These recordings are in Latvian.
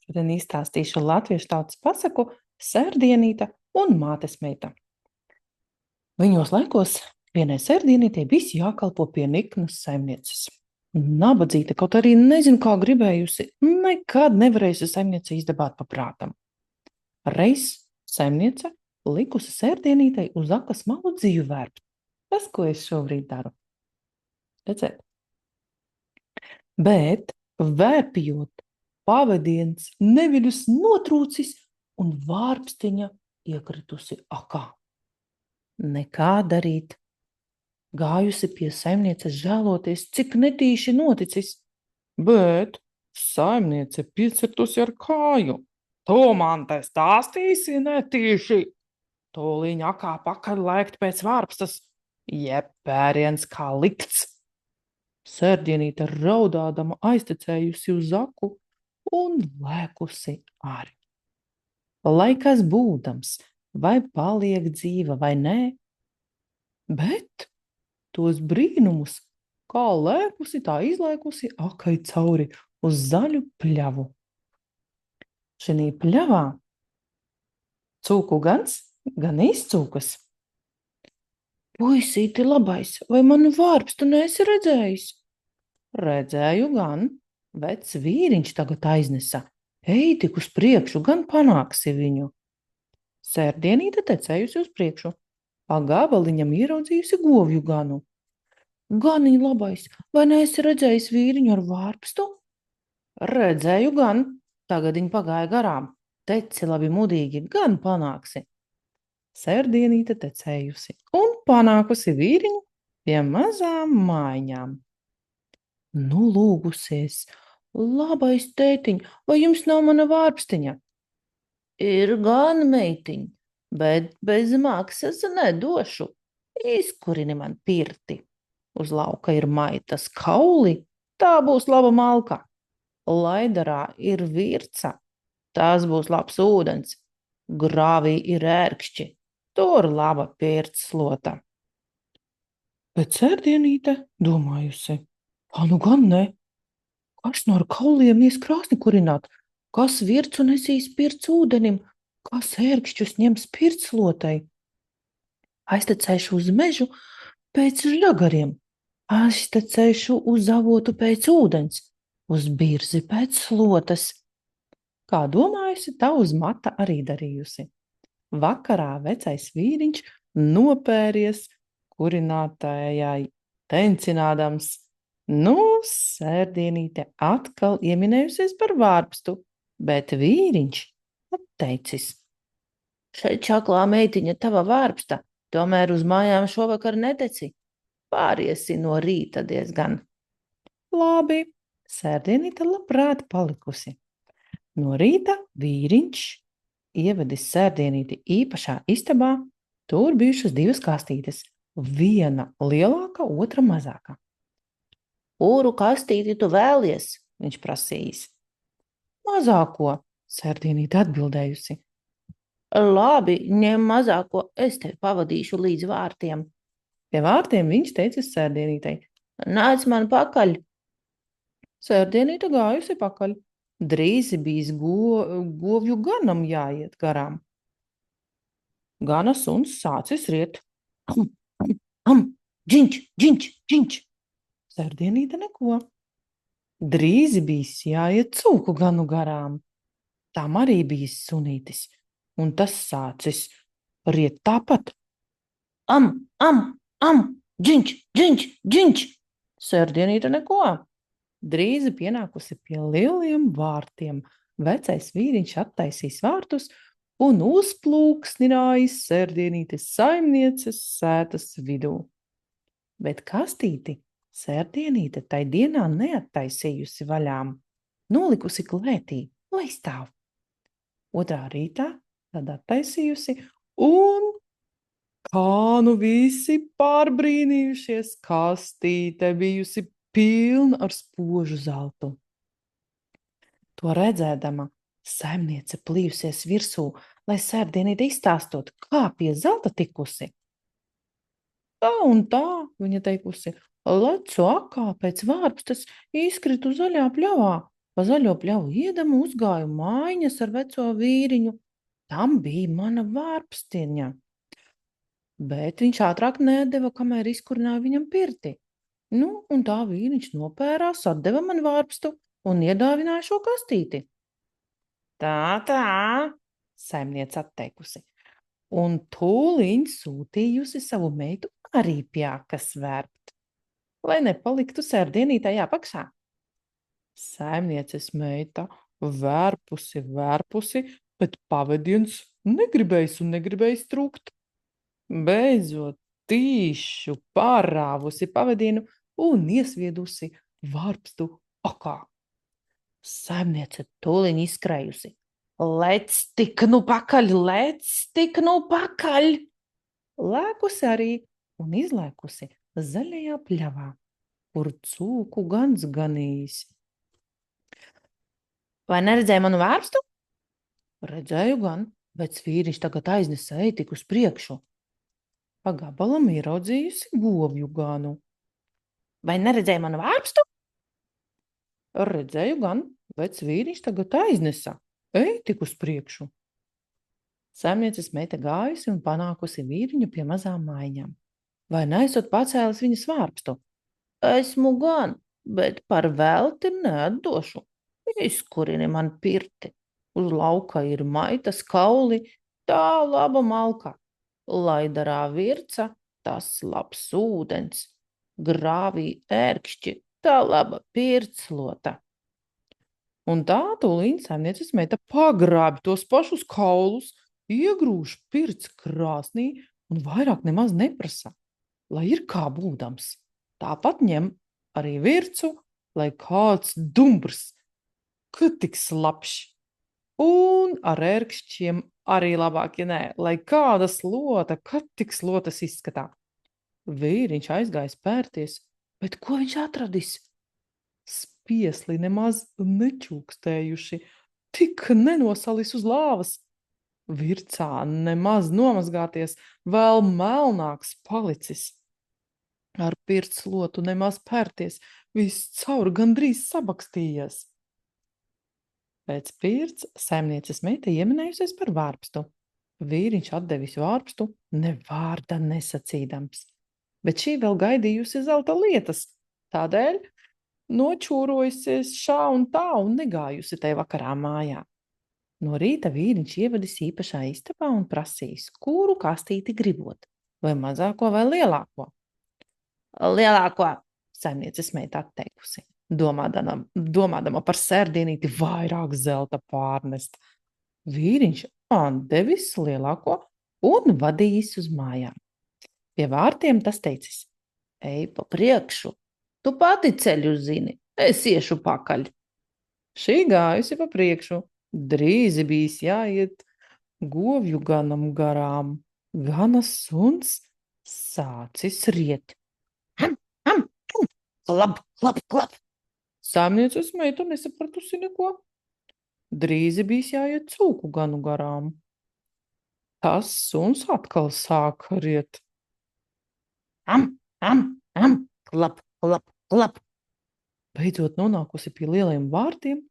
Šodien izstāstīšu latviešu tautas pasaku Sērdienīte un mātesmeita. Viņos laikos vienai sērdienītei bija jākalpo pie niknas saimnieces. Nabadzīta, kaut arī nezinu, kā gribējusi, nekad nevarējusi saimniece izdabāt pa prātam. Reiz saimniece likusi sērdienītei uz akas malu dzīvu vērpt. Tas, ko es šobrīd daru. Redzēt? Bet vērpjot, pavadiens neviļus notrūcis un vārpstiņa iekritusi akā. Nekā darīt. Gājusi pie saimnieces žēloties, cik netīši noticis, bet saimniece piecirtusi ar kāju. Tu man te stāstīsi netīši. Tūliņ akā pakaļ lēkt pēc vārpstas, jeb pēriens kā likts. Sērdienīte raudādama aiztecējusi uz aku un lēkusi arī. Lai kas būdams, vai paliek dzīva vai nē, bet tos brīnumus, kā lēkusi, tā izlēkusi akai cauri uz zaļu pļavu. Šinī pļavā cūku gans, gan izcūkas. Puisīti labais, vai manu vārpstu neesi redzējis? Redzēju gan, vecs vīriņš tagad aiznesa. Ej tik uz priekšu, gan panāksi viņu. Sērdienīte tecējusi uz priekšu. Pa gabaliņam ieraudzījusi govju ganu. Ganiņ labais, vai neesi redzējis vīriņu ar vārpstu? Redzēju gan, tagad viņa pagāja garām. Teci labi mudīgi, gan panāksi. Sērdienīte tecējusi un panākusi vīriņu pie mazām mājiņām. Nu lūgusies, labais tētiņ, vai jums nav mana vārpstiņa? Ir gan, meitiņ, bet bez maksas nedošu. Izkurini man pirti. Uz lauka ir maitas kauli, tā būs laba malka. Laidarā ir virca, tās būs labs ūdens. Grāvī ir ērkšķi, tur laba pirtslota. Bet sērdienīte domājusi, nu gan ne. Kas no ar kauliem ies krāsni kurināt? Kas vircu nesīs pirts ūdenim? Kas ērkšķus ņems pirtslotai? Aiztecēšu uz mežu pēc žagariem. Aiztecēšu uz avotu pēc ūdens. Uz birzi pēc slotas. Kā domājusi, tā uz mata arī darījusi. Vakarā vecais vīriņš nopēries kurinātājai tencinādams. Nu, sērdienīte atkal ieminējusies par vārpstu, bet vīriņš atteicis. Šeit čaklā meitiņa tava vārpsta, tomēr uz mājām šovakar neteci. Pāriesi no rīta diezgan. Labi, sērdienīte labprāt palikusi. No rīta vīriņš ievedis sērdienīti īpašā istabā, tur bijušas divas kastītes, viena lielāka, otra mazāka. Kuru kastīti tu vēlies? Viņš prasījis. Mazāko, sērdienīte atbildējusi. Labi, ņem mazāko, es tevi pavadīšu līdz vārtiem. Pie vārtiem viņš teica sērdienītei. Nāc man pakaļ. Sērdienīte gājusi pakaļ. Drīz bijis govju ganam jāiet garām. Gana suns sācis riet. Džiņč, džiņč, džiņč. Sērdienīte neko. Drīz bijis jāiet cūku ganu garām. Tam arī bijis sunītis, un tas sācis riet tāpat. Džiņč, džiņč, džiņč. Sērdienīte neko. Drīz pienākusi pie lieliem vārtiem. Vecais vīriņš attaisīs vārtus un uzplūksninājis sērdienītes saimnieces sētas vidū. Bet kastīti sērdienīte tai dienā neattaisījusi vaļām, nolikusi klētī, lai stāv. Otrā rītā tad attaisījusi un kā nu visi pārbrīnījušies, kastīte bijusi pilna ar spožu zeltu. To redzēdama, saimniece plījusies virsū, lai sērdienīte izstāstot, kā pie zelta tikusi. Tā un tā, viņa teikusi, lecu akā pēc vārpstas izkritu zaļā pļavā, Pa zaļo pļavu iedamu uzgāju mājiņas ar veco vīriņu. Tam bija mana vārpstiņa. Bet viņš ātrāk nedeva, kamēr izkurināja viņam pirti. Nu, un tā vīriņš nopērās, atdeva man vārpstu un iedāvināja šo kastīti. Tā, saimniece atteikusi. Un tūliņ sūtījusi savu meitu arī pjākas vērpt, lai nepaliktu sērdienītā apakšā. Saimnieces meita vērpusi, bet pavadiens negribējis trūkt. Beidzot, tīšu pārāvusi pavadienu un iesviedusi vārpstu okā. Saimniece tūliņ izskrējusi. Lec tik nu pakaļ! Lēkusi arī un izlēkusi zaļajā pļavā, kur cūku gans ganījis. Vai neredzēji manu vārpstu? Redzēju gan, bet vīriņš tagad aiznesa eitiku uz priekšu. Pa gabalam ieraudzījusi govju ganu. Vai neredzēji manu vārpstu? Redzēju gan, bet vīriņš tagad aiznesa eitiku uz priekšu. Saimnieces meita gājusi un panākusi vīriņu pie mazām mājiņām. Vai neesot pacēlis viņas vārpstu? Esmu gan, bet par velti neatdošu. Izkurini man pirti. Uz lauka ir maitas kauli, tā laba malka. Laidarā virca, tas labs ūdens. Grāvī ērkšķi, tā laba pirtslota. Un tā tūlīt saimnieces meita pagrābi tos pašus kaulus, iegrūž pirts krāsnī un vairāk nemaz neprasa, lai ir kā būdams. Tāpat ņem arī vircu, lai kāds dumbrs, kad tik slapš. Un ar ērkšķiem arī labāk, ja nē, lai kāda slota, kad tik slotas izskatā. Vīriņš aizgājis pērties, bet ko viņš atradis? Spiesli nemaz nečūkstējuši, tik nenosalis uz lāvas. Vircā nemaz nomazgāties, vēl melnāks palicis. Ar pirtslotu nemaz pērties, viss caur gandrīz sabakstījies. Pēc pirts saimnieces meita ieminējusies par vārpstu. Vīriņš atdevis vārpstu, ne vārda nesacīdams. Bet šī vēl gaidījusi zelta lietas, tādēļ nočūrojusies šā un tā un negājusi tai vakarā mājā. No rīta vīriņš ievadis īpašā istabā un prasījis, kuru kastīti gribot, vai mazāko vai lielāko. Lielāko, saimnieces meita atteikusi, domādama par sērdienīti vairāk zelta pārnest. Vīriņš atdevis lielāko un vadījis uz mājām. Pie vārtiem tas teicis, ej pa priekšu, tu pati ceļu zini, es iešu pakaļ. Šī gājusi pa priekšu, drīzi bijis jāiet govju ganam garām. Gana suns sācis riet. Klap. Saimnieces meita nesapratusi neko. Drīzi bijis jāiet cūku ganu garām. Tas suns atkal sāk riet. Klap. Beidzot nonākusi pie lieliem vārtiem,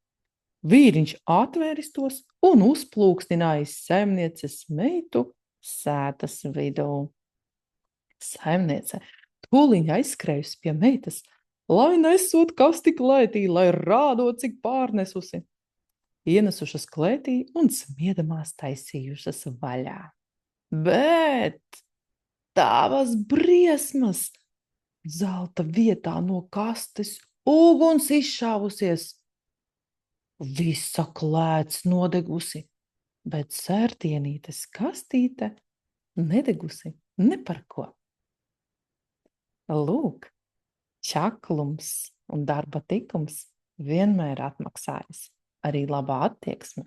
vīriņš atvēris tos un uzplūkstinājis saimnieces meitu sētas vidū. Saimniece tūliņ aizskrējusi pie meitas, lai nesot kasti klētī, lai rādot, cik pārnesusi. Ienesušas klētī un smiedamās taisījušas vaļā. Bet tavas briesmas! Zelta vietā no kastes uguns izšāvusies. Visa klēts nodegusi, bet sērtienītes kastīte nedegusi ne par ko. Lūk, čaklums un darba tikums vienmēr atmaksājas, arī labā attieksme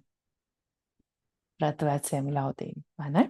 pret veciem ļaudīm, vai ne?